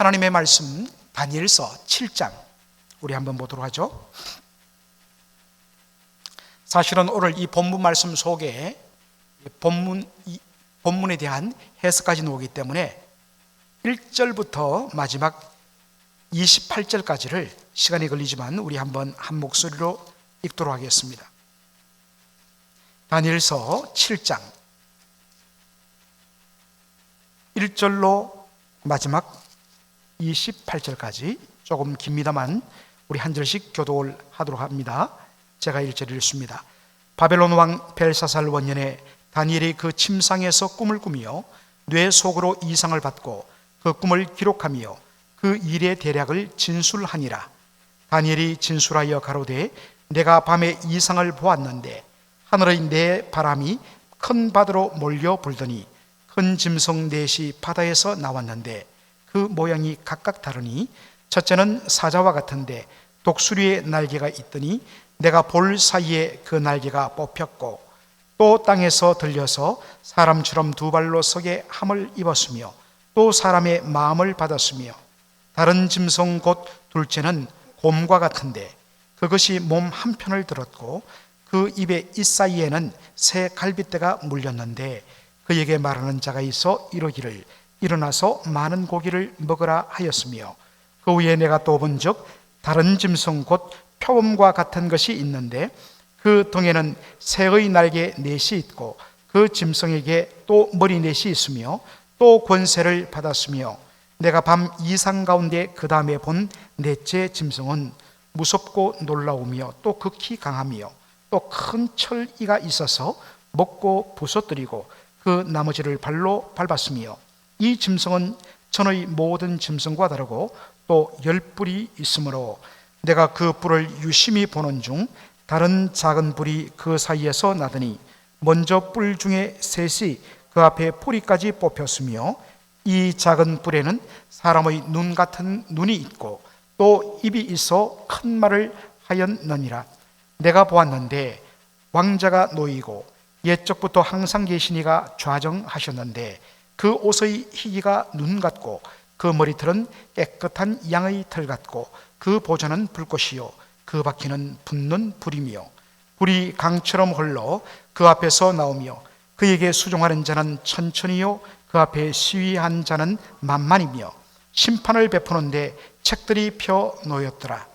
하나님의 말씀 다니엘서 7장 우리 한번 보도록 하죠. 사실은 오늘 이 본문 말씀 속에 본문에 대한 해석까지 나오기 때문에 1절부터 마지막 28절까지를 시간이 걸리지만 우리 한번 한 목소리로 읽도록 하겠습니다. 다니엘서 7장 1절로 마지막 28절까지 조금 깁니다만 우리 한 절씩 교독을 하도록 합니다. 제가 1절 읽습니다. 바벨론 왕 벨사살 원년에 다니엘이 그 침상에서 꿈을 꾸며 뇌 속으로 이상을 받고 그 꿈을 기록하며 그 일의 대략을 진술하니라. 다니엘이 진술하여 가로되 내가 밤에 이상을 보았는데 하늘의 네 바람이 큰 바다로 몰려 불더니 큰 짐승 넷이 바다에서 나왔는데 그 모양이 각각 다르니 첫째는 사자와 같은데 독수리의 날개가 있더니 내가 볼 사이에 그 날개가 뽑혔고 또 땅에서 들려서 사람처럼 두 발로 서게 함을 입었으며 또 사람의 마음을 받았으며 다른 짐승 곧 둘째는 곰과 같은데 그것이 몸 한편을 들었고 그 입의 잇사이에는 새 갈빗대가 물렸는데 그에게 말하는 자가 있어 이르기를 일어나서 많은 고기를 먹으라 하였으며 그 후에 내가 또 본즉 다른 짐승 곧 표범과 같은 것이 있는데 그 등에는 새의 날개 넷이 있고 그 짐승에게 또 머리 넷이 있으며 또 권세를 받았으며 내가 밤 이상 가운데 그 다음에 본 넷째 짐승은 무섭고 놀라우며 또 극히 강하며 또 큰 철이가 있어서 먹고 부서뜨리고 그 나머지를 발로 밟았으며 이 짐승은 전의 모든 짐승과 다르고 또 10뿔이 있으므로 내가 그 뿔을 유심히 보는 중 다른 작은 뿔이 그 사이에서 나더니 먼저 뿔 중에 셋이 그 앞에 뿌리까지 뽑혔으며 이 작은 뿔에는 사람의 눈 같은 눈이 있고 또 입이 있어 큰 말을 하였느니라. 내가 보았는데 왕자가 놓이고 옛적부터 항상 계시니가 좌정하셨는데 그 옷의 희기가 눈 같고 그 머리털은 깨끗한 양의 털 같고 그 보좌는 불꽃이요 그 바퀴는 붙는 불이며 불이 강처럼 흘러 그 앞에서 나오며 그에게 수종하는 자는 천천히요 그 앞에 시위한 자는 만만이며 심판을 베푸는데 책들이 펴 놓였더라.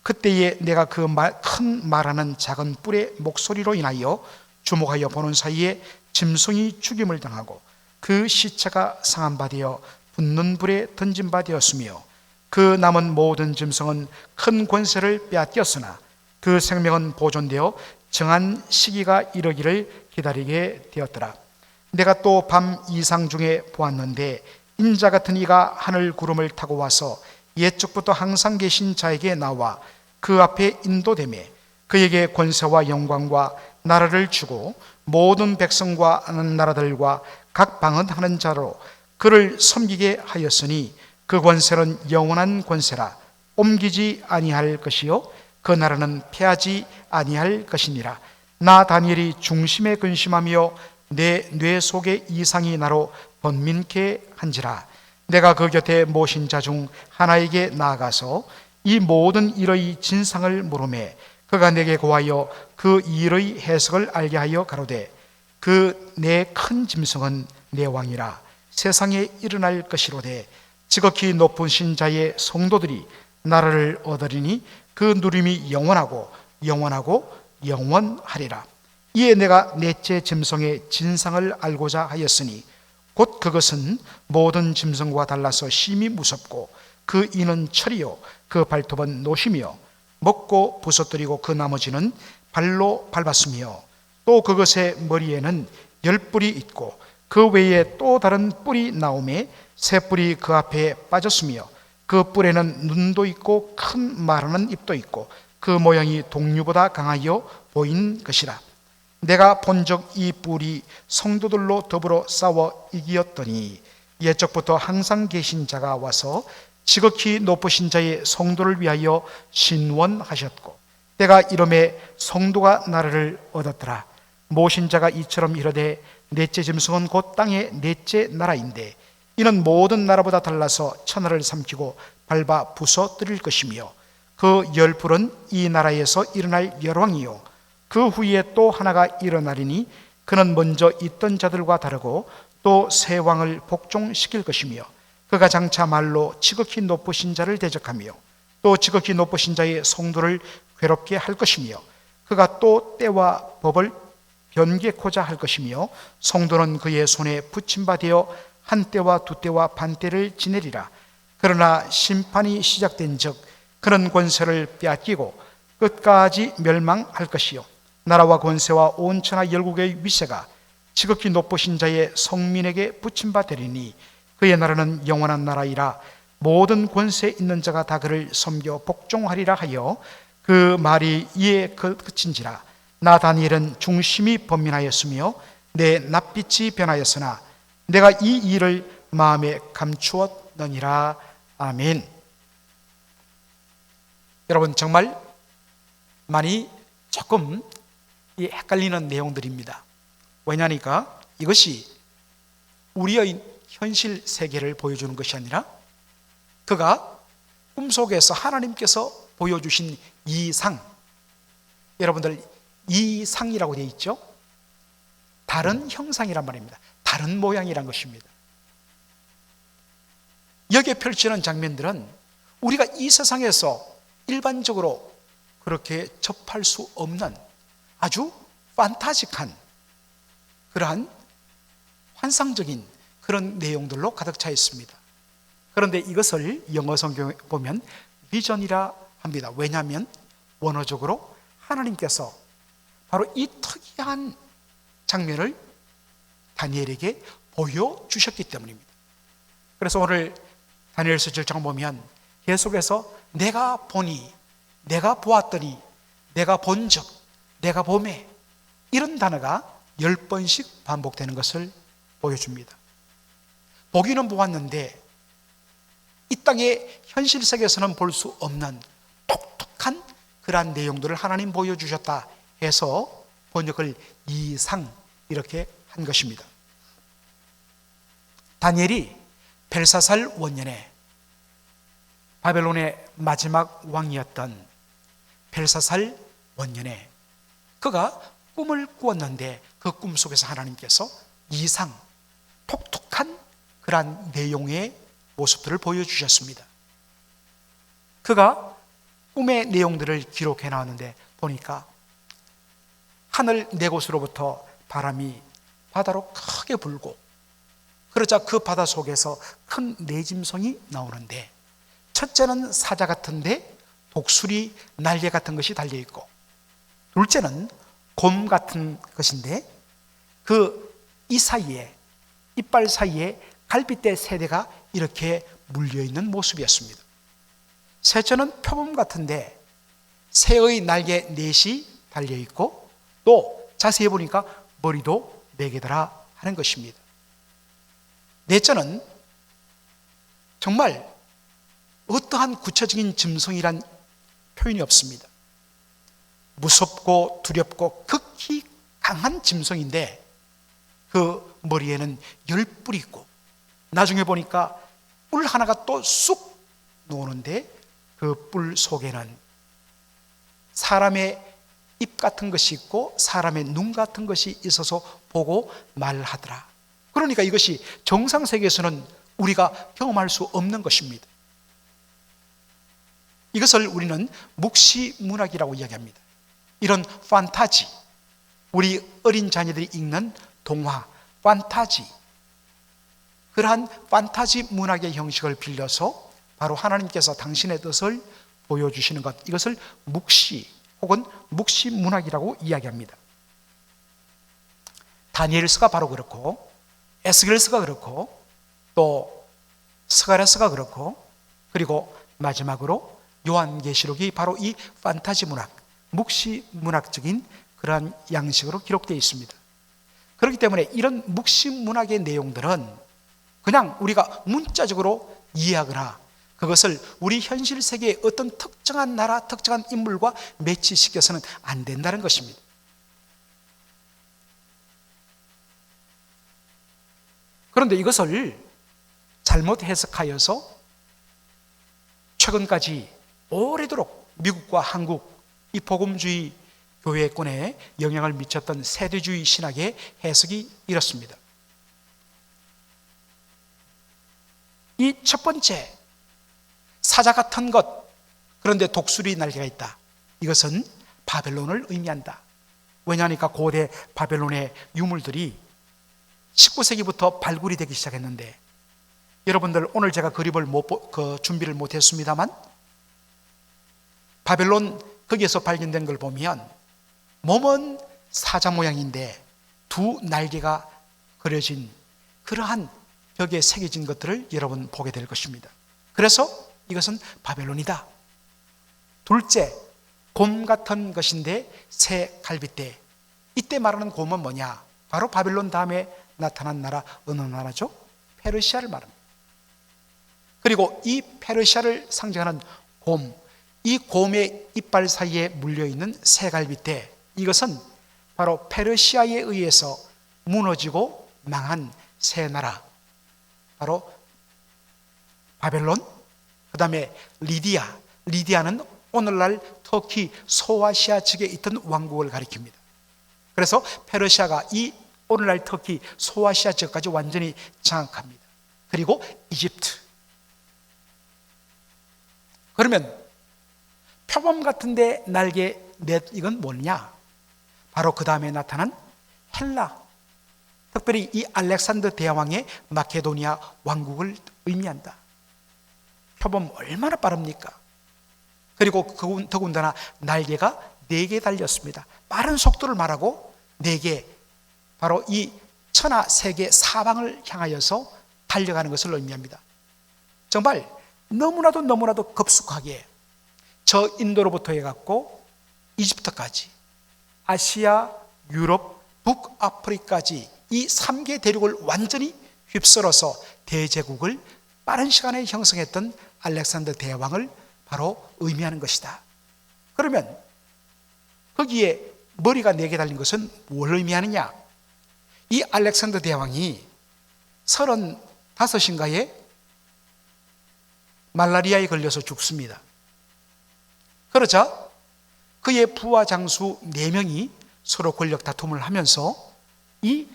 그때에 내가 그 큰 말하는 작은 뿔의 목소리로 인하여 주목하여 보는 사이에 짐승이 죽임을 당하고 그 시체가 상한 바 되어 붙는 불에 던진 바 되었으며 그 남은 모든 짐승은 큰 권세를 빼앗겼으나 그 생명은 보존되어 정한 시기가 이르기를 기다리게 되었더라. 내가 또 밤 이상 중에 보았는데 인자 같은 이가 하늘 구름을 타고 와서 옛적부터 항상 계신 자에게 나와 그 앞에 인도되매 그에게 권세와 영광과 나라를 주고 모든 백성과 나라들과 각 방언하는 자로 그를 섬기게 하였으니 그 권세는 영원한 권세라 옮기지 아니할 것이요 그 나라는 패하지 아니할 것이니라. 나 다니엘이 중심에 근심하며 내 뇌 속에 이상이 나로 번민케 한지라. 내가 그 곁에 모신 자 중 하나에게 나아가서 이 모든 일의 진상을 물으매 그가 내게 고하여 그 일의 해석을 알게 하여 가로되 그 내 큰 짐승은 내 왕이라 세상에 일어날 것이로되 지극히 높으신 자의 성도들이 나라를 얻으리니 그 누림이 영원하고 영원하고 영원하리라. 이에 내가 넷째 짐승의 진상을 알고자 하였으니 곧 그것은 모든 짐승과 달라서 심히 무섭고 그 이는 철이요 그 발톱은 노시며 먹고 부서뜨리고 그 나머지는 발로 밟았으며 또 그것의 머리에는 10뿔이 있고 그 외에 또 다른 뿔이 나오매 새 뿔이 그 앞에 빠졌으며 그 뿔에는 눈도 있고 큰 말하는 입도 있고 그 모양이 동류보다 강하여 보인 것이라. 내가 본적 이 뿔이 성도들로 더불어 싸워 이기었더니 옛적부터 항상 계신 자가 와서 지극히 높으신 자의 성도를 위하여 신원하셨고 때가 이름에 성도가 나라를 얻었더라. 모신 자가 이처럼 이르되 넷째 짐승은 곧 땅의 넷째 나라인데 이는 모든 나라보다 달라서 천하를 삼키고 밟아 부숴뜨릴 것이며 그 열불은 이 나라에서 일어날 열왕이요 그 후에 또 하나가 일어나리니 그는 먼저 있던 자들과 다르고 또 새 왕을 복종시킬 것이며 그가 장차 말로 지극히 높으신 자를 대적하며 또 지극히 높으신 자의 성도를 괴롭게 할 것이며 그가 또 때와 법을 변개코자 할 것이며 성도는 그의 손에 붙임 바 되어 한 때와 두 때와 반 때를 지내리라. 그러나 심판이 시작된 즉 그는 권세를 빼앗기고 끝까지 멸망할 것이요 나라와 권세와 온 천하 열국의 위세가 지극히 높으신 자의 성민에게 붙임 바 되리니 그의 나라는 영원한 나라이라. 모든 권세 있는 자가 다 그를 섬겨 복종하리라 하여 그 말이 이에 그친지라. 나 다니엘은 중심이 번민하였으며 내 낯빛이 변하였으나 내가 이 일을 마음에 감추었느니라. 아멘. 여러분, 정말 많이 조금 헷갈리는 내용들입니다. 왜냐니까 이것이 우리의 현실 세계를 보여주는 것이 아니라 그가 꿈속에서 하나님께서 보여주신 이상, 여러분들 이상이라고 되어 있죠? 다른 형상이란 말입니다. 다른 모양이란 것입니다. 여기에 펼치는 장면들은 우리가 이 세상에서 일반적으로 그렇게 접할 수 없는 아주 판타직한 그러한 환상적인 그런 내용들로 가득 차 있습니다. 그런데 이것을 영어 성경에 보면 비전이라 합니다. 왜냐하면 원어적으로 하나님께서 바로 이 특이한 장면을 다니엘에게 보여주셨기 때문입니다. 그래서 오늘 다니엘서 7장 보면 계속해서 내가 보니, 내가 보았더니, 내가 본즉, 내가 보매 이런 단어가 10번씩 반복되는 것을 보여줍니다. 보기는 보았는데 이 땅의 현실 세계에서는 볼 수 없는 독특한 그러한 내용들을 하나님 보여주셨다 해서 번역을 이상 이렇게 한 것입니다. 다니엘이 벨사살 원년에 바벨론의 마지막 왕이었던 벨사살 원년에 그가 꿈을 꾸었는데 그 꿈 속에서 하나님께서 이상, 독특한 그러한 내용의 모습들을 보여주셨습니다. 그가 꿈의 내용들을 기록해 나왔는데 보니까 하늘 네 곳으로부터 바람이 바다로 크게 불고 그러자 그 바다 속에서 큰 내짐승이 나오는데 첫째는 사자 같은데 독수리 날개 같은 것이 달려있고 둘째는 곰 같은 것인데 이 사이에 이빨 사이에 갈빗대 세 대가 이렇게 물려있는 모습이었습니다. 셋째는 표범 같은데 새의 날개 넷이 달려있고 또 자세히 보니까 머리도 네 개더라 하는 것입니다. 넷째는 정말 어떠한 구체적인 짐승이란 표현이 없습니다. 무섭고 두렵고 극히 강한 짐승인데 그 머리에는 10뿔이 있고 나중에 보니까 뿔 하나가 또 쑥 놓는데 그 뿔 속에는 사람의 입 같은 것이 있고 사람의 눈 같은 것이 있어서 보고 말하더라. 그러니까 이것이 정상 세계에서는 우리가 경험할 수 없는 것입니다. 이것을 우리는 묵시문학이라고 이야기합니다. 이런 판타지, 우리 어린 자녀들이 읽는 동화, 판타지, 그러한 판타지 문학의 형식을 빌려서 바로 하나님께서 당신의 뜻을 보여주시는 것, 이것을 묵시 혹은 묵시문학이라고 이야기합니다. 다니엘서가 바로 그렇고 에스겔서가 그렇고 또 스가랴서가 그렇고 그리고 마지막으로 요한계시록이 바로 이 판타지 문학, 묵시 문학적인 그러한 양식으로 기록되어 있습니다. 그렇기 때문에 이런 묵시 문학의 내용들은 그냥 우리가 문자적으로 이해하거나 그것을 우리 현실 세계의 어떤 특정한 나라, 특정한 인물과 매치시켜서는 안 된다는 것입니다. 그런데 이것을 잘못 해석하여서 최근까지 오래도록 미국과 한국 이 복음주의 교회권에 영향을 미쳤던 세대주의 신학의 해석이 이렇습니다. 이 첫 번째, 사자 같은 것, 그런데 독수리 날개가 있다. 이것은 바벨론을 의미한다. 왜냐하니까 고대 바벨론의 유물들이 19세기부터 발굴이 되기 시작했는데, 여러분들 오늘 제가 준비를 못했습니다만 바벨론 거기에서 발견된 걸 보면 몸은 사자 모양인데 두 날개가 그려진 그러한 벽에 새겨진 것들을 여러분 보게 될 것입니다. 그래서 이것은 바벨론이다. 둘째, 곰 같은 것인데 새 갈빗대. 이때 말하는 곰은 뭐냐? 바로 바벨론 다음에 나타난 나라, 어느 나라죠? 페르시아를 말합니다. 그리고 이 페르시아를 상징하는 곰, 이 곰의 이빨 사이에 물려있는 새 갈빗대, 이것은 바로 페르시아에 의해서 무너지고 망한 새 나라, 바로 바벨론, 그 다음에 리디아는 오늘날 터키 소아시아 측에 있던 왕국을 가리킵니다. 그래서 페르시아가 이 오늘날 터키 소아시아 지역까지 완전히 장악합니다. 그리고 이집트. 그러면 표범 같은데 날개 넷, 이건 뭐냐? 바로 그 다음에 나타난 헬라, 특별히 이 알렉산더 대왕의 마케도니아 왕국을 의미한다. 표범 얼마나 빠릅니까? 그리고 더군다나 날개가 4개 달렸습니다. 빠른 속도를 말하고 4개, 바로 이 천하 세계 사방을 향하여서 달려가는 것을 의미합니다. 정말 너무나도 급속하게 저 인도로부터 해갖고 이집트까지, 아시아, 유럽, 북아프리카까지 이 3개 대륙을 완전히 휩쓸어서 대제국을 빠른 시간에 형성했던 알렉산더 대왕을 바로 의미하는 것이다. 그러면 거기에 머리가 4개 달린 것은 뭘 의미하느냐? 이 알렉산더 대왕이 35인가에 말라리아에 걸려서 죽습니다. 그러자 그의 부하 장수 4명이 서로 권력 다툼을 하면서 이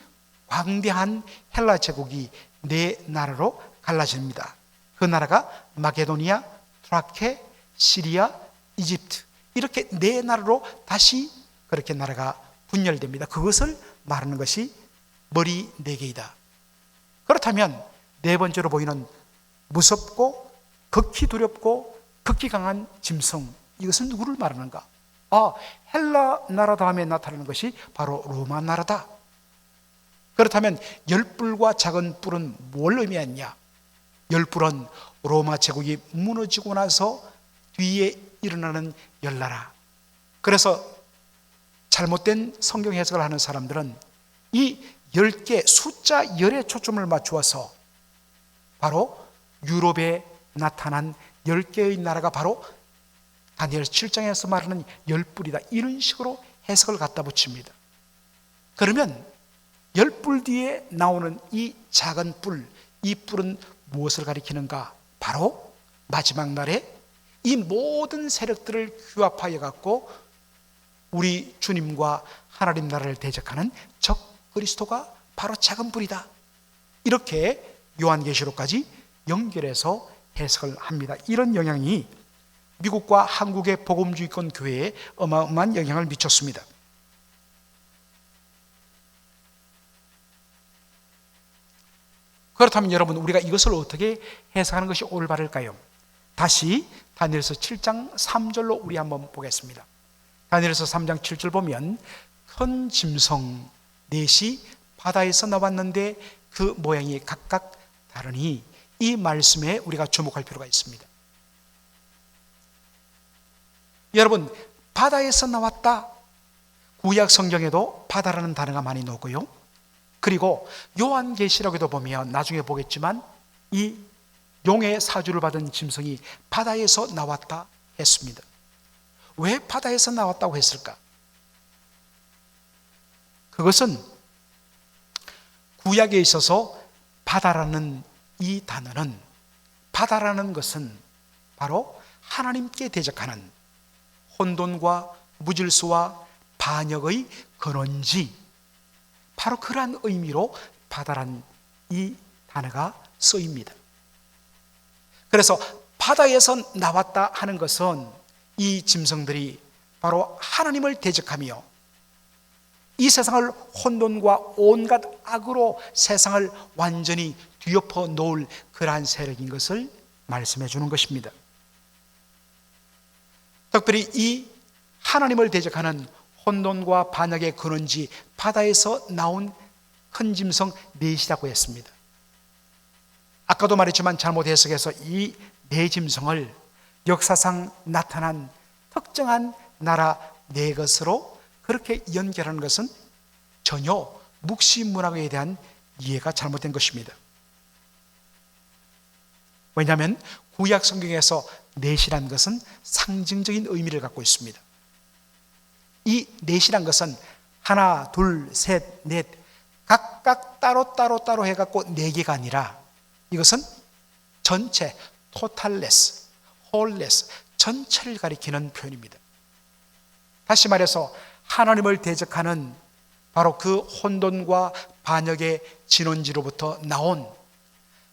광대한 헬라 제국이 4나라로 갈라집니다. 그 나라가 마게도니아, 트라케, 시리아, 이집트, 이렇게 4나라로 다시 그렇게 나라가 분열됩니다. 그것을 말하는 것이 머리 4개이다. 그렇다면 4번째로 보이는 무섭고 극히 두렵고 극히 강한 짐승, 이것은 누구를 말하는가? 헬라 나라 다음에 나타나는 것이 바로 로마 나라다. 그렇다면 열불과 작은 뿔은 뭘 의미하느냐? 열불은 로마 제국이 무너지고 나서 뒤에 일어나는 열나라. 그래서 잘못된 성경 해석을 하는 사람들은 이 10개 숫자 10에 초점을 맞추어서 바로 유럽에 나타난 10개의 나라가 바로 다니엘 7장에서 말하는 열뿔이다, 이런 식으로 해석을 갖다 붙입니다. 그러면 열뿔 뒤에 나오는 이 작은 뿔, 이 뿔은 무엇을 가리키는가? 바로 마지막 날에 이 모든 세력들을 규합하여 갖고 우리 주님과 하나님 나라를 대적하는 적 그리스도가 바로 작은 뿔이다. 이렇게 요한계시록까지 연결해서 해석을 합니다. 이런 영향이 미국과 한국의 복음주의권 교회에 어마어마한 영향을 미쳤습니다. 그렇다면 여러분, 우리가 이것을 어떻게 해석하는 것이 올바를까요? 다시 다니엘서 7장 3절로 우리 한번 보겠습니다. 다니엘서 3장 7절 보면 큰 짐승 넷이 바다에서 나왔는데 그 모양이 각각 다르니, 이 말씀에 우리가 주목할 필요가 있습니다. 여러분, 바다에서 나왔다, 구약 성경에도 바다라는 단어가 많이 나오고요, 그리고 요한계시록에도 보면 나중에 보겠지만 이 용의 사주를 받은 짐승이 바다에서 나왔다 했습니다. 왜 바다에서 나왔다고 했을까? 그것은 구약에 있어서 바다라는 이 단어는 바다라는 것은 바로 하나님께 대적하는 혼돈과 무질서와 반역의 근원지, 바로 그러한 의미로 바다란 이 단어가 쓰입니다. 그래서 바다에서 나왔다 하는 것은 이 짐승들이 바로 하나님을 대적하며 이 세상을 혼돈과 온갖 악으로 세상을 완전히 뒤엎어 놓을 그러한 세력인 것을 말씀해 주는 것입니다. 특별히 이 하나님을 대적하는 혼돈과 반역의 근원지 바다에서 나온 큰 짐승 넷이라고 했습니다. 아까도 말했지만 잘못 해석해서 이 네 짐승을 역사상 나타난 특정한 나라 네 것으로 그렇게 연결하는 것은 전혀 묵시문학에 대한 이해가 잘못된 것입니다. 왜냐하면 구약 성경에서 넷이라는 것은 상징적인 의미를 갖고 있습니다. 이 넷이란 것은 하나, 둘, 셋, 넷 각각 따로 해갖고 네 개가 아니라 이것은 전체, 토탈레스, 홀레스, 전체를 가리키는 표현입니다. 다시 말해서 하나님을 대적하는 바로 그 혼돈과 반역의 진원지로부터 나온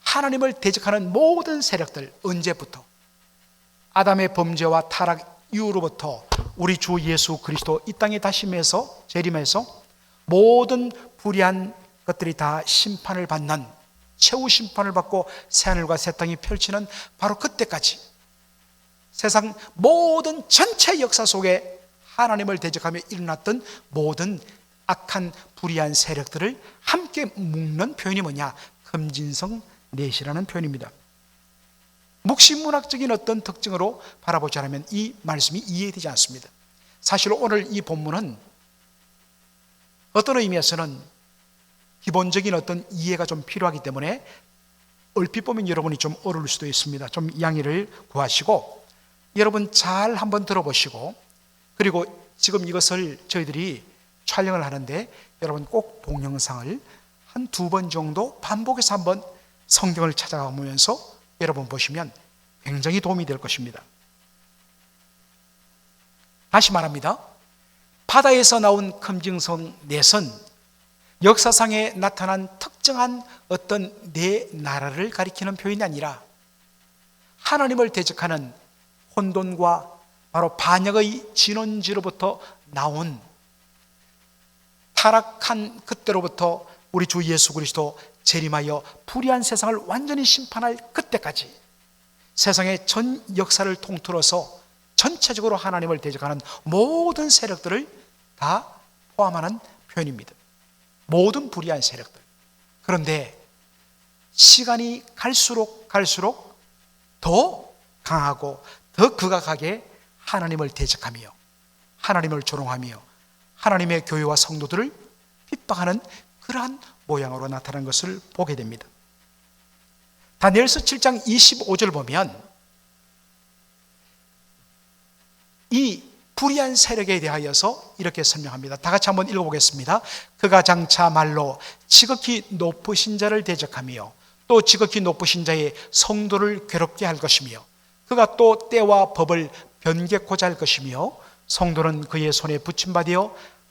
하나님을 대적하는 모든 세력들, 언제부터? 아담의 범죄와 타락 이후로부터 우리 주 예수 그리스도 이 땅에 다시면서 재림해서 모든 불의한 것들이 다 심판을 받는, 최후 심판을 받고 새하늘과 새 땅이 펼치는 바로 그때까지 세상 모든 전체 역사 속에 하나님을 대적하며 일어났던 모든 악한 불의한 세력들을 함께 묶는 표현이 뭐냐? 금진성 넷이라는 표현입니다. 묵시문학적인 어떤 특징으로 바라보자면 이 말씀이 이해되지 않습니다. 사실 오늘 이 본문은 어떤 의미에서는 기본적인 어떤 이해가 좀 필요하기 때문에 얼핏 보면 여러분이 좀 어려울 수도 있습니다. 좀 양해를 구하시고 여러분 잘 한번 들어보시고, 그리고 지금 이것을 저희들이 촬영을 하는데 여러분 꼭 동영상을 한 2번 정도 반복해서 한번 성경을 찾아가면서 여러분 보시면 굉장히 도움이 될 것입니다. 다시 말합니다. 바다에서 나온 금징성 넷은 역사상에 나타난 특정한 어떤 네 나라를 가리키는 표현이 아니라 하나님을 대적하는 혼돈과 바로 반역의 진원지로부터 나온 타락한 그때로부터 우리 주 예수 그리스도 재림하여 불의한 세상을 완전히 심판할 그때까지 세상의 전 역사를 통틀어서 전체적으로 하나님을 대적하는 모든 세력들을 다 포함하는 표현입니다. 모든 불의한 세력들. 그런데 시간이 갈수록 더 강하고 더 극악하게 하나님을 대적하며 하나님을 조롱하며 하나님의 교회와 성도들을 핍박하는 그러한 모양으로 나타난 것을 보게 됩니다. 다니엘서 7장 25절 보면 이 불의한 세력에 대하여서 이렇게 설명합니다. 다 같이 한번 읽어보겠습니다. 그가 장차 말로 지극히 높으신 자를 대적하며 또 지극히 높으신 자의 성도를 괴롭게 할 것이며 그가 또 때와 법을 변개코자 할 것이며 성도는 그의 손에 붙임받아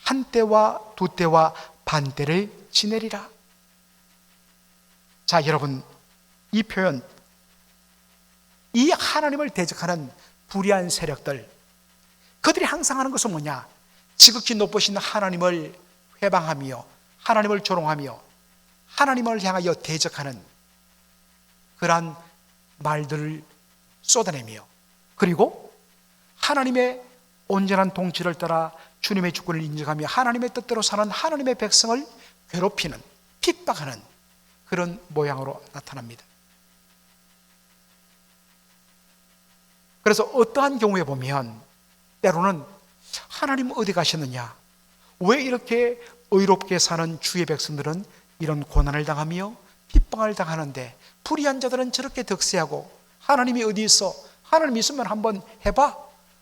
한 때와 두 때와 반 때를 지내리라. 자, 여러분, 이 표현, 이 하나님을 대적하는 불의한 세력들, 그들이 항상 하는 것은 뭐냐? 지극히 높으신 하나님을 회방하며 하나님을 조롱하며 하나님을 향하여 대적하는 그러한 말들을 쏟아내며, 그리고 하나님의 온전한 통치를 따라 주님의 주권을 인정하며 하나님의 뜻대로 사는 하나님의 백성을 괴롭히는, 핍박하는 그런 모양으로 나타납니다. 그래서 어떠한 경우에 보면 때로는 하나님 어디 가셨느냐? 왜 이렇게 의롭게 사는 주의 백성들은 이런 고난을 당하며 핍박을 당하는데 불의한 자들은 저렇게 득세하고 하나님이 어디 있어? 하나님 있으면 한번 해봐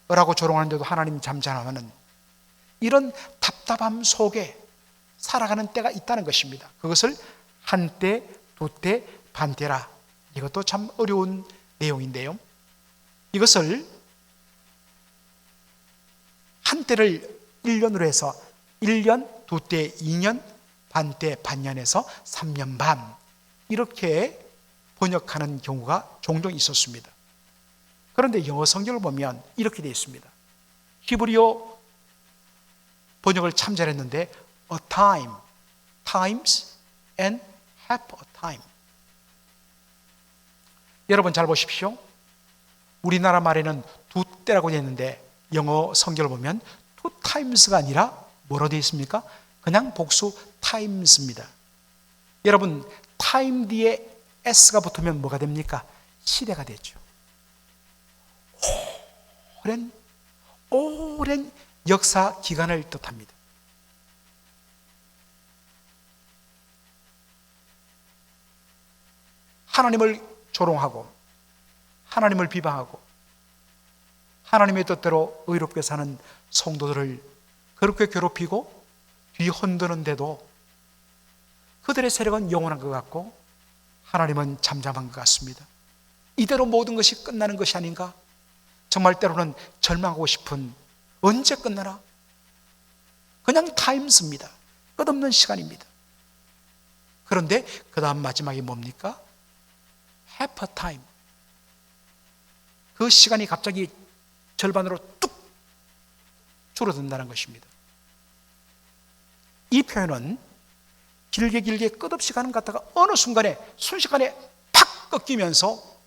라고 조롱하는데도 하나님 잠잠하는 이런 답답함 속에 살아가는 때가 있다는 것입니다. 그것을 한 때, 두 때, 반 때라 이것도 참 어려운 내용인데요. 이것을 한때를 1년으로 해서 1년, 2때 2년, 반때 반년에서 3년 반 이렇게 번역하는 경우가 종종 있었습니다. 그런데 영어 성경을 보면 이렇게 되어 있습니다. 히브리어 번역을 참 잘했는데 a time, times and half a time. 여러분 잘 보십시오. 우리나라 말에는 두 때라고 되어 있는데 영어 성경을 보면 two times가 아니라 뭐로 되어 있습니까? 그냥 복수 times입니다. 여러분 time 뒤에 s가 붙으면 뭐가 됩니까? 시대가 되죠. 오랜 역사 기간을 뜻합니다. 하나님을 조롱하고 하나님을 비방하고 하나님의 뜻대로 의롭게 사는 성도들을 그렇게 괴롭히고 뒤흔드는데도 그들의 세력은 영원한 것 같고 하나님은 잠잠한 것 같습니다. 이대로 모든 것이 끝나는 것이 아닌가? 정말 때로는 절망하고 싶은, 언제 끝나나? 그냥 타임스입니다. 끝없는 시간입니다. 그런데 그 다음 마지막이 뭡니까? half a time. 그 시간이 갑자기 절반으로 뚝 줄어든다는 것입니다. 이 표현은 길게 끝없이 가는 것 같다가 어느 순간에 순식간에 팍 꺾이면서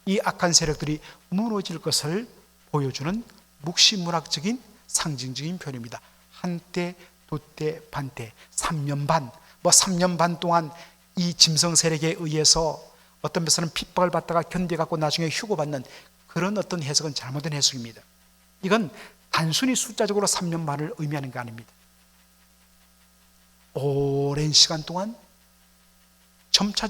이 악한 세력들이 무너질 것을 보여주는 묵시문학적인 상징적인 표현입니다. 한때, 두때, 반때, 3년 반, 3년 반 동안 이 짐승 세력에 의해서 어떤 면에서는 핍박을 받다가 견뎌갖고 나중에 휴고받는 그런 어떤 해석은 잘못된 해석입니다. 이건 단순히 숫자적으로 3년 반을 의미하는 게 아닙니다. 오랜 시간 동안 점차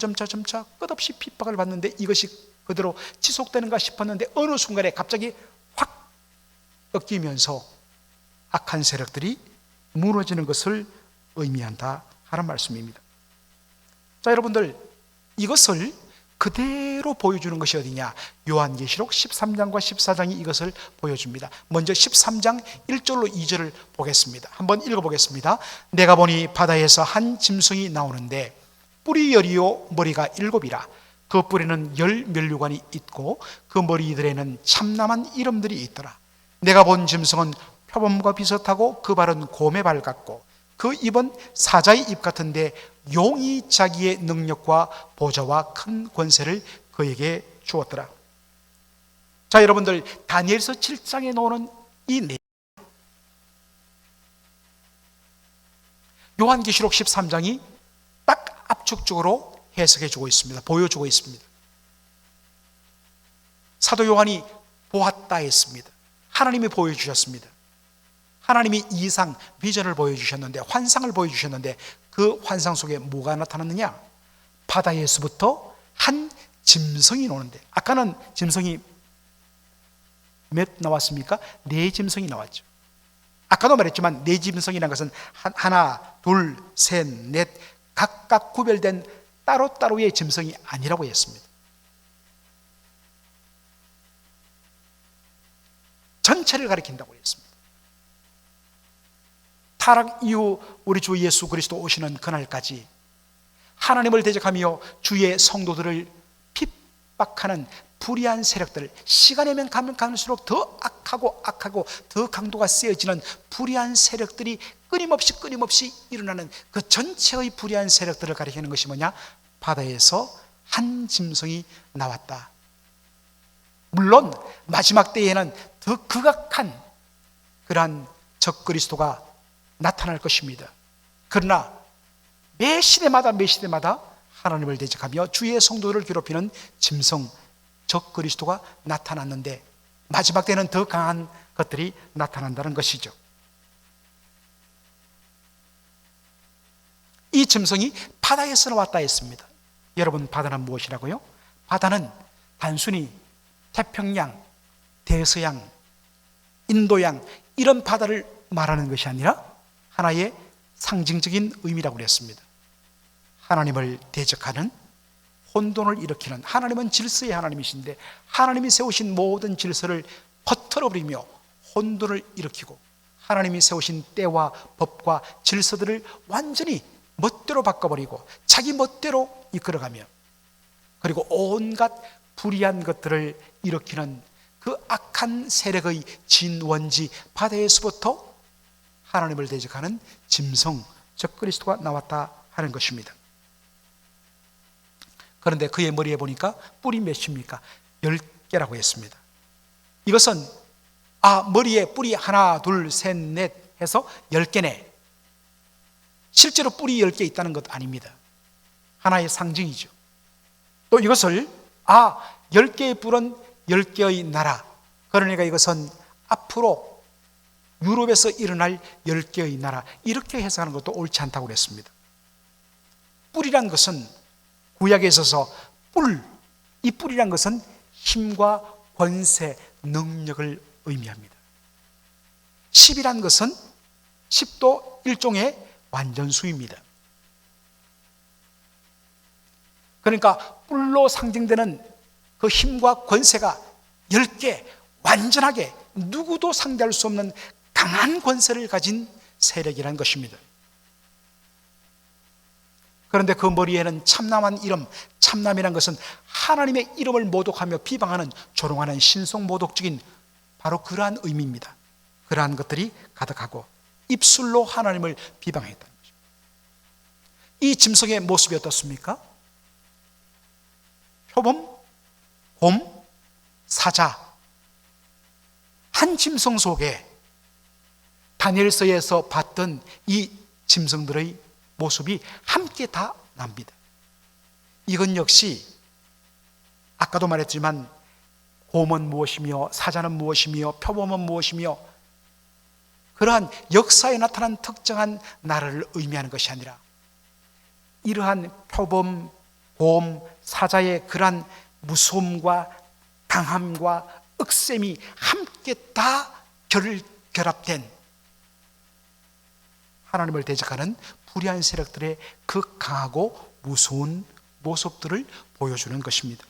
끝없이 핍박을 받는데 이것이 그대로 지속되는가 싶었는데 어느 순간에 갑자기 확 꺾이면서 악한 세력들이 무너지는 것을 의미한다 하는 말씀입니다. 자, 여러분들, 이것을 그대로 보여주는 것이 어디냐? 요한계시록 13장과 14장이 이것을 보여줍니다. 먼저 13장 1절로 2절을 보겠습니다. 한번 읽어보겠습니다. 내가 보니 바다에서 한 짐승이 나오는데 뿔이 열이요 머리가 7이라. 그 뿔에는 10면류관이 있고 그 머리들에는 참남한 이름들이 있더라. 내가 본 짐승은 표범과 비슷하고 그 발은 곰의 발 같고 그 입은 사자의 입 같은데 용이 자기의 능력과 보좌와 큰 권세를 그에게 주었더라. 자, 여러분들, 다니엘서 7장에 나오는 이 내용, 요한계시록 13장이 딱 압축적으로 해석해 주고 있습니다. 보여주고 있습니다. 사도 요한이 보았다 했습니다. 하나님이 보여주셨습니다. 하나님이 이상, 비전을 보여주셨는데, 환상을 보여주셨는데 그 환상 속에 뭐가 나타났느냐? 바다에서부터 한 짐승이 나오는데, 아까는 짐승이 몇 나왔습니까? 4짐승이 나왔죠. 아까도 말했지만 4짐승이라는 것은 하나, 둘, 셋, 넷 각각 구별된 따로따로의 짐승이 아니라고 했습니다. 전체를 가리킨다고 했습니다. 타락 이후 우리 주 예수 그리스도 오시는 그날까지 하나님을 대적하며 주의 성도들을 핍박하는 불의한 세력들, 시간이 가면 갈수록 더 악하고 더 강도가 세어지는 불의한 세력들이 끊임없이 일어나는 그 전체의 불의한 세력들을 가리키는 것이 뭐냐? 바다에서 한 짐승이 나왔다. 물론 마지막 때에는 더 극악한 그러한 적그리스도가 나타날 것입니다. 그러나 매 시대마다 하나님을 대적하며 주의 성도들을 괴롭히는 짐승 적그리스도가 나타났는데 마지막 때는 더 강한 것들이 나타난다는 것이죠. 이 짐승이 바다에서 나왔다 했습니다. 여러분, 바다는 무엇이라고요? 바다는 단순히 태평양, 대서양, 인도양 이런 바다를 말하는 것이 아니라 하나의 상징적인 의미라고 그랬습니다. 하나님을 대적하는 혼돈을 일으키는, 하나님은 질서의 하나님이신데 하나님이 세우신 모든 질서를 퍼뜨려버리며 혼돈을 일으키고 하나님이 세우신 때와 법과 질서들을 완전히 멋대로 바꿔버리고 자기 멋대로 이끌어가며 그리고 온갖 불의한 것들을 일으키는 그 악한 세력의 진원지 바다에서부터 하나님을 대적하는 짐승, 즉 그리스도가 나왔다 하는 것입니다. 그런데 그의 머리에 보니까 뿔이 몇입니까? 10개라고 했습니다. 이것은 머리에 뿔이 하나, 둘, 셋, 넷 해서 10개네. 실제로 뿔이 10개 있다는 것 아닙니다. 하나의 상징이죠. 또 이것을 10개의 뿔은 10개의 나라, 그러니까 이것은 앞으로 유럽에서 일어날 10개의 나라, 이렇게 해석하는 것도 옳지 않다고 그랬습니다. 뿔이란 것은 구약에 있어서 이 뿔이란 것은 힘과 권세, 능력을 의미합니다. 10이란 것은 10도 일종의 완전수입니다. 그러니까 뿔로 상징되는 그 힘과 권세가 10개, 완전하게 누구도 상대할 수 없는 강한 권세를 가진 세력이라는 것입니다. 그런데 그 머리에는 참남한 이름, 참남이라는 것은 하나님의 이름을 모독하며 비방하는 조롱하는 신성모독적인 바로 그러한 의미입니다. 그러한 것들이 가득하고 입술로 하나님을 비방했다는 것입니다. 이 짐승의 모습이 어떻습니까? 표범, 곰, 사자, 한 짐승 속에 다니엘서에서 봤던 이 짐승들의 모습이 함께 다 납니다. 이건 역시 아까도 말했지만 곰은 무엇이며 사자는 무엇이며 표범은 무엇이며 그러한 역사에 나타난 특정한 나라를 의미하는 것이 아니라 이러한 표범, 곰, 사자의 그러한 무서움과 강함과 억셈이 함께 다 결합된 하나님을 대적하는 불의한 세력들의 그 강하고 무서운 모습들을 보여주는 것입니다.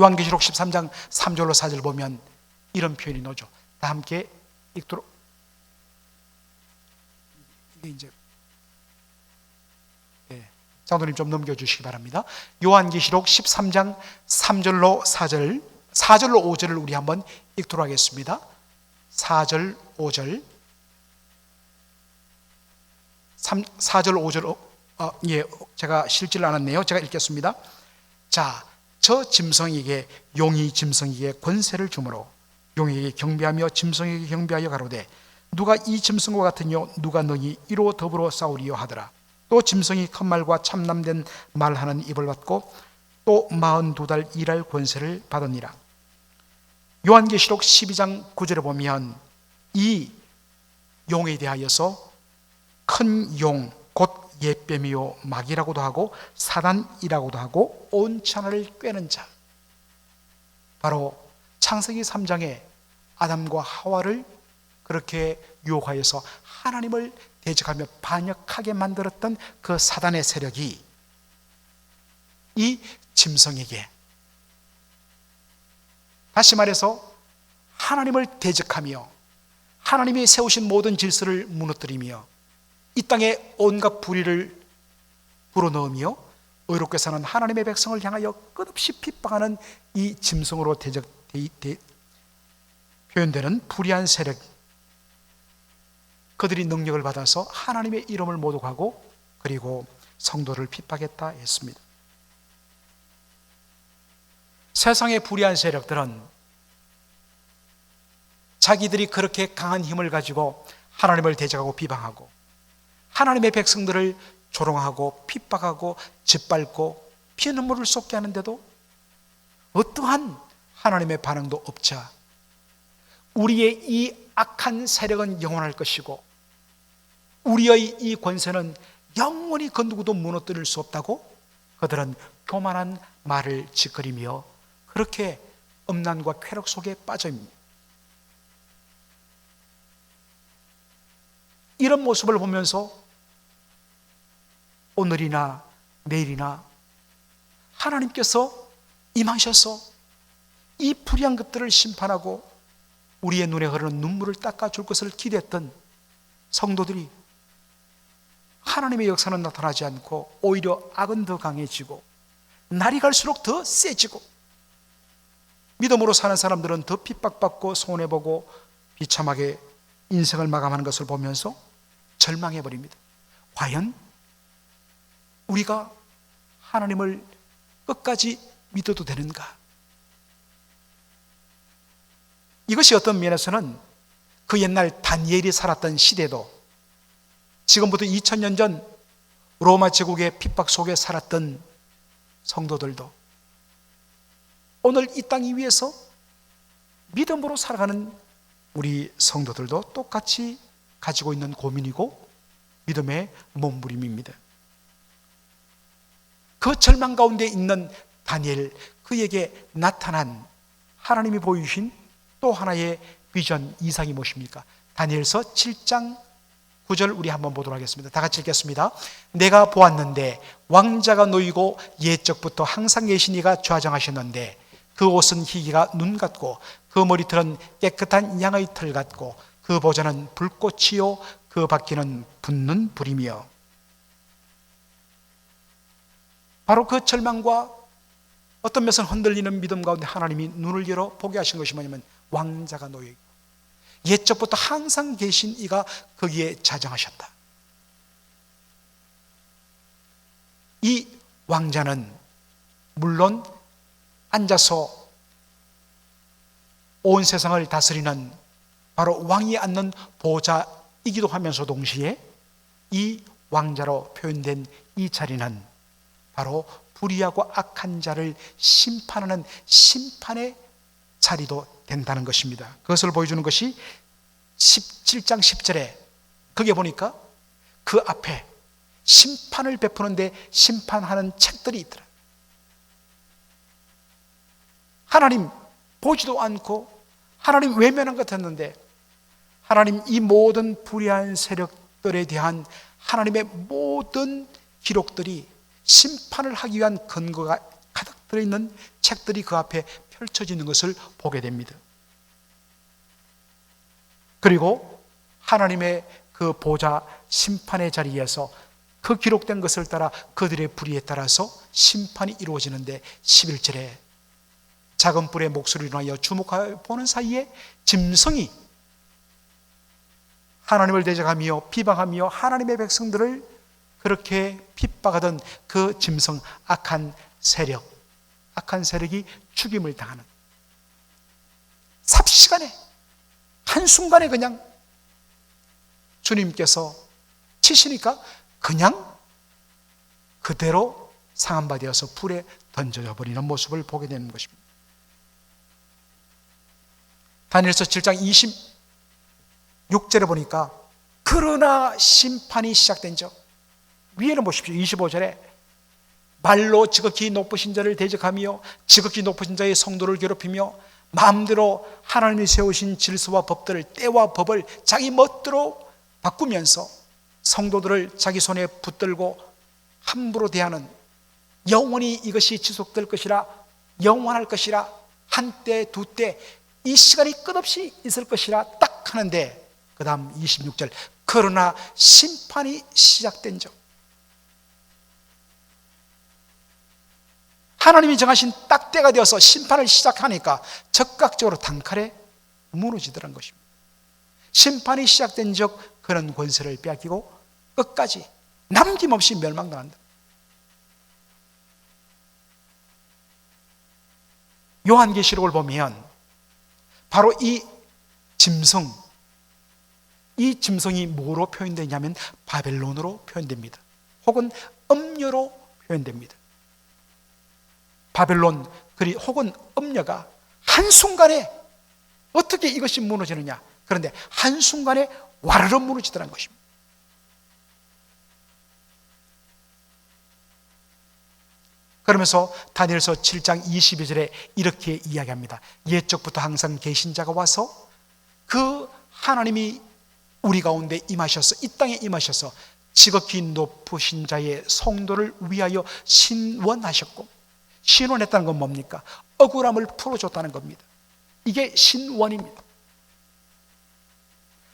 요한계시록 13장 3절로 4절 보면 이런 표현이 나오죠. 다 함께 읽도록. 이게 이제 장로님 좀 넘겨주시기 바랍니다. 요한계시록 13장 3절로 4절, 4절로 5절을 우리 한번 읽도록 하겠습니다. 4절, 5절. 4절, 5절, 제가 실지를 않았네요. 제가 읽겠습니다. 자, 저 짐승에게 용이 짐승에게 권세를 주므로 용에게 경배하며 짐승에게 경배하여 가로되 누가 이 짐승과 같으뇨 누가 너희 이로 더불어 싸우리요 하더라. 또 짐승이 큰 말과 참남된 말하는 입을 받고 또 42달 일할 권세를 받으니라. 요한계시록 12장 9절에 보면 이 용에 대하여서 큰 용, 곧 옛뱀이요 마귀라고도 하고 사단이라고도 하고 온 천하를 꿰는 자, 바로 창세기 3장에 아담과 하와를 그렇게 유혹하여서 하나님을 대적하며 반역하게 만들었던 그 사단의 세력이 이 짐승에게, 다시 말해서 하나님을 대적하며 하나님이 세우신 모든 질서를 무너뜨리며 이 땅에 온갖 불의를 불어넣으며 의롭게 사는 하나님의 백성을 향하여 끝없이 핍박하는 이 짐승으로 표현되는 불의한 세력, 그들이 능력을 받아서 하나님의 이름을 모독하고 그리고 성도를 핍박했다 했습니다. 세상의 불의한 세력들은 자기들이 그렇게 강한 힘을 가지고 하나님을 대적하고 비방하고 하나님의 백성들을 조롱하고 핍박하고 짓밟고 피눈물을 쏟게 하는데도 어떠한 하나님의 반응도 없자 우리의 이 악한 세력은 영원할 것이고 우리의 이 권세는 영원히 그 누구도 무너뜨릴 수 없다고 그들은 교만한 말을 짓거리며 그렇게 음란과 쾌락 속에 빠져 있습니다. 이런 모습을 보면서 오늘이나 내일이나 하나님께서 임하셔서 이 불의한 것들을 심판하고 우리의 눈에 흐르는 눈물을 닦아줄 것을 기대했던 성도들이 하나님의 역사는 나타나지 않고 오히려 악은 더 강해지고 날이 갈수록 더 세지고 믿음으로 사는 사람들은 더 핍박받고 손해보고 비참하게 인생을 마감하는 것을 보면서 절망해버립니다. 과연 우리가 하나님을 끝까지 믿어도 되는가? 이것이 어떤 면에서는 그 옛날 다니엘이 살았던 시대도 지금부터 2000년 전 로마 제국의 핍박 속에 살았던 성도들도 오늘 이 땅 위에서 믿음으로 살아가는 우리 성도들도 똑같이 가지고 있는 고민이고 믿음의 몸부림입니다. 그 절망 가운데 있는 다니엘, 그에게 나타난 하나님이 보여주신 또 하나의 비전, 이상이 무엇입니까? 다니엘서 7장 9절 우리 한번 보도록 하겠습니다. 다 같이 읽겠습니다. 내가 보았는데 왕자가 놓이고 옛적부터 항상 계신 이가 좌정하셨는데 그 옷은 희기가 눈 같고 그 머리털은 깨끗한 양의 털 같고 그 보좌는 불꽃이요 그 바퀴는 붙는 불이며. 바로 그 절망과 어떤 면에서는 흔들리는 믿음 가운데 하나님이 눈을 열어 보게 하신 것이 뭐냐면 왕자가 놓여있고 옛적부터 항상 계신 이가 거기에 자정하셨다. 이 왕자는 물론 앉아서 온 세상을 다스리는 바로 왕이 앉는 보좌이기도 하면서 동시에 이 왕자로 표현된 이 자리는 바로 불의하고 악한 자를 심판하는 심판의 자리도 된다는 것입니다. 그것을 보여주는 것이 17장 10절에 거기에 보니까 그 앞에 심판을 베푸는데 심판하는 책들이 있더라. 하나님 보지도 않고 하나님 외면한 것 같았는데 하나님 이 모든 불의한 세력들에 대한 하나님의 모든 기록들이 심판을 하기 위한 근거가 가득 들어있는 책들이 그 앞에 펼쳐지는 것을 보게 됩니다. 그리고 하나님의 그 보좌 심판의 자리에서 그 기록된 것을 따라 그들의 불의에 따라서 심판이 이루어지는데 11절에 작은 뿔의 목소리로 하여 주목하여 보는 사이에 짐승이 하나님을 대적하며 비방하며 하나님의 백성들을 그렇게 핍박하던 그 짐승 악한 세력이 죽임을 당하는 삽시간에 한순간에 그냥 주님께서 치시니까 그냥 그대로 상한 바 되어서 불에 던져져 버리는 모습을 보게 되는 것입니다. 다니엘서 7장 26절에 보니까 그러나 심판이 시작된 적, 위에는 보십시오. 25절에 말로 지극히 높으신 자를 대적하며 지극히 높으신 자의 성도를 괴롭히며 마음대로 하나님이 세우신 질서와 법들을, 때와 법을 자기 멋대로 바꾸면서 성도들을 자기 손에 붙들고 함부로 대하는, 영원히 이것이 지속될 것이라, 영원할 것이라, 한때 두때 이 시간이 끝없이 있을 것이라 딱 하는데 그 다음 26절 그러나 심판이 시작된 적, 하나님이 정하신 딱 때가 되어서 심판을 시작하니까 즉각적으로 단칼에 무너지더란 것입니다. 심판이 시작된 적 그런 권세를 빼앗기고 끝까지 남김없이 멸망당한다. 요한계시록을 보면 바로 이 짐승이 뭐로 표현되냐면 바벨론으로 표현됩니다. 혹은 음녀로 표현됩니다. 바벨론 혹은 음녀가 한순간에 어떻게 이것이 무너지느냐, 그런데 한순간에 와르르 무너지더라는 것입니다. 그러면서 다니엘서 7장 22절에 이렇게 이야기합니다. 옛적부터 항상 계신 자가 와서 그 하나님이 우리 가운데 임하셔서 이 땅에 임하셔서 지극히 높으신 자의 성도를 위하여 신원하셨고, 신원했다는 건 뭡니까? 억울함을 풀어줬다는 겁니다. 이게 신원입니다.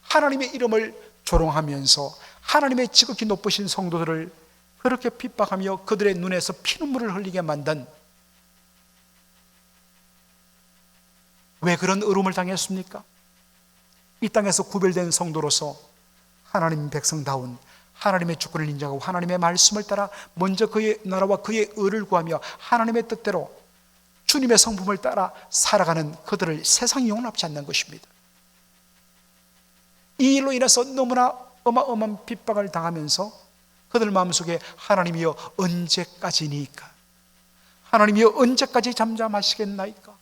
하나님의 이름을 조롱하면서 하나님의 지극히 높으신 성도들을 그렇게 핍박하며 그들의 눈에서 피눈물을 흘리게 만든, 왜 그런 어려움을 당했습니까? 이 땅에서 구별된 성도로서 하나님 백성다운 하나님의 주권을 인정하고 하나님의 말씀을 따라 먼저 그의 나라와 그의 의를 구하며 하나님의 뜻대로 주님의 성품을 따라 살아가는 그들을 세상이 용납지 않는 것입니다. 이 일로 인해서 너무나 어마어마한 핍박을 당하면서 그들 마음속에 하나님이여 언제까지니까? 하나님이여 언제까지 잠잠하시겠나이까?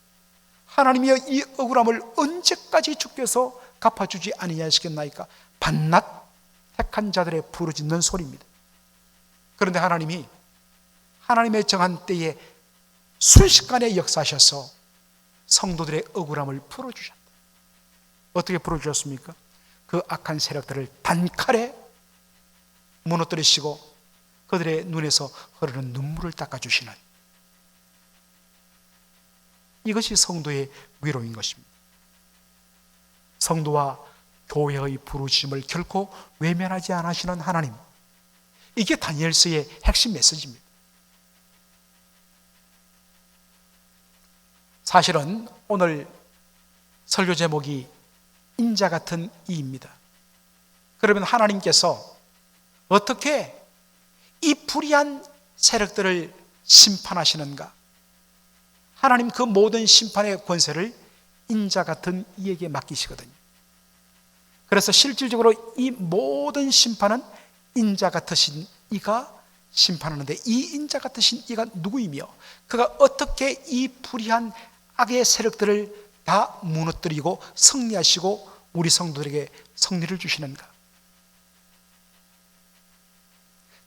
하나님이여 이 억울함을 언제까지 주께서 갚아주지 아니하시겠나이까? 밤낮 택한 자들의 부르짖는 소리입니다. 그런데 하나님이 하나님의 정한 때에 순식간에 역사하셔서 성도들의 억울함을 풀어주셨다. 어떻게 풀어주셨습니까? 그 악한 세력들을 단칼에 무너뜨리시고 그들의 눈에서 흐르는 눈물을 닦아주시는, 이것이 성도의 위로인 것입니다. 성도와 교회의 부르심을 결코 외면하지 않으시는 하나님, 이게 다니엘서의 핵심 메시지입니다. 사실은 오늘 설교 제목이 인자 같은 이입니다. 그러면 하나님께서 어떻게 이 불의한 세력들을 심판하시는가? 하나님 그 모든 심판의 권세를 인자 같은 이에게 맡기시거든요. 그래서 실질적으로 이 모든 심판은 인자 같으신 이가 심판하는데, 이 인자 같으신 이가 누구이며 그가 어떻게 이 불의한 악의 세력들을 다 무너뜨리고 승리하시고 우리 성도들에게 승리를 주시는가?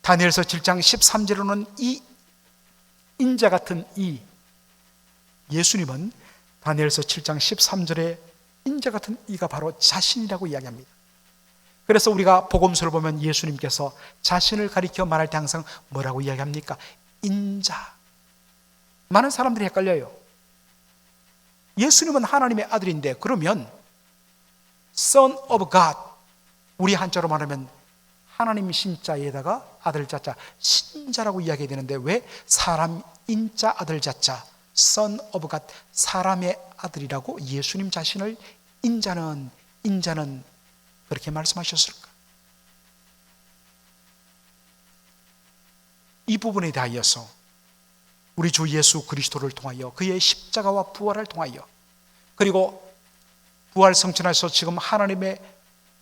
다니엘서 7장 13절로는 이 인자 같은 이 예수님은 다니엘서 7장 13절에 인자 같은 이가 바로 자신이라고 이야기합니다. 그래서 우리가 복음서를 보면 예수님께서 자신을 가리켜 말할 때 항상 뭐라고 이야기합니까? 인자. 많은 사람들이 헷갈려요. 예수님은 하나님의 아들인데 그러면 Son of God, 우리 한자로 말하면 하나님 신자에다가 아들 자자 신자라고 이야기해야 되는데 왜 사람 인자 아들 자자 Son of God, 사람의 아들이라고 예수님 자신을 인자는 그렇게 말씀하셨을까? 이 부분에 대하여서 우리 주 예수 그리스도를 통하여 그의 십자가와 부활을 통하여, 그리고 부활 성천하셔서 지금 하나님의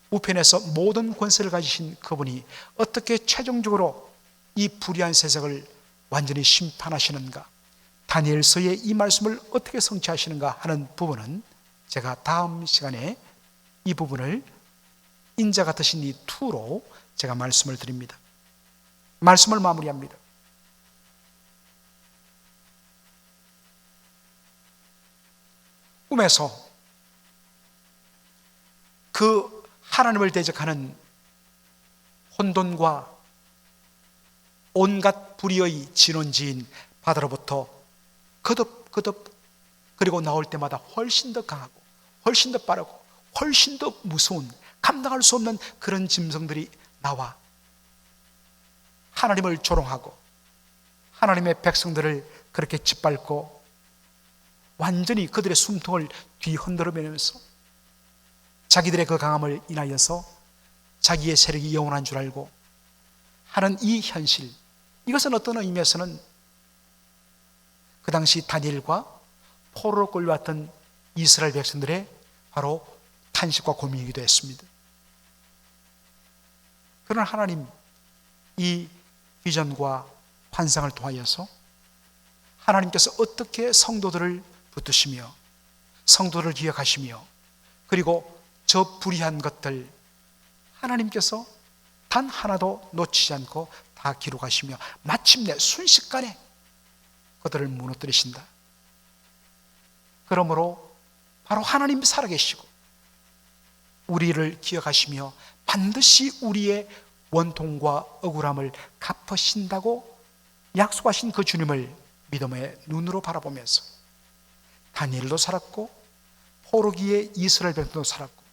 우편에서 모든 권세를 가지신 그분이 어떻게 최종적으로 이 불의한 세상을 완전히 심판하시는가, 다니엘서의 이 말씀을 어떻게 성취하시는가 하는 부분은 제가 다음 시간에 이 부분을 인자 같으신 이 2로 제가 말씀을 드립니다. 말씀을 마무리합니다. 꿈에서 그 하나님을 대적하는 혼돈과 온갖 불의의 진원지인 바다로부터 거듭 그리고 나올 때마다 훨씬 더 강하고 훨씬 더 빠르고 훨씬 더 무서운, 감당할 수 없는 그런 짐승들이 나와 하나님을 조롱하고 하나님의 백성들을 그렇게 짓밟고 완전히 그들의 숨통을 뒤흔들어내면서 자기들의 그 강함을 인하여서 자기의 세력이 영원한 줄 알고 하는 이 현실, 이것은 어떤 의미에서는 그 당시 다니엘과 포로로 끌려왔던 이스라엘 백성들의 바로 탄식과 고민이기도 했습니다. 그러나 하나님 이 비전과 환상을 통하여서 하나님께서 어떻게 성도들을 붙드시며 성도를 기억하시며 그리고 저 불의한 것들 하나님께서 단 하나도 놓치지 않고 다 기록하시며 마침내 순식간에 그들을 무너뜨리신다. 그러므로 바로 하나님 살아계시고 우리를 기억하시며 반드시 우리의 원통과 억울함을 갚으신다고 약속하신 그 주님을 믿음의 눈으로 바라보면서 다니엘도 살았고 포로기의 이스라엘 백성도 살았고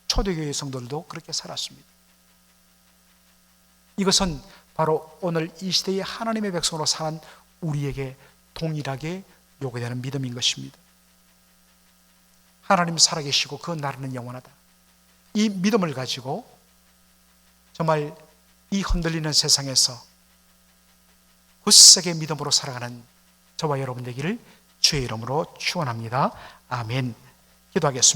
초대교회 성도들도 그렇게 살았습니다. 이것은 바로 오늘 이 시대의 하나님의 백성으로 사는 우리에게 동일하게 요구되는 믿음인 것입니다. 하나님 살아계시고 그 나라는 영원하다. 이 믿음을 가지고 정말 이 흔들리는 세상에서 굳세게 믿음으로 살아가는 저와 여러분 되기를 주의 이름으로 축원합니다. 아멘. 기도하겠습니다.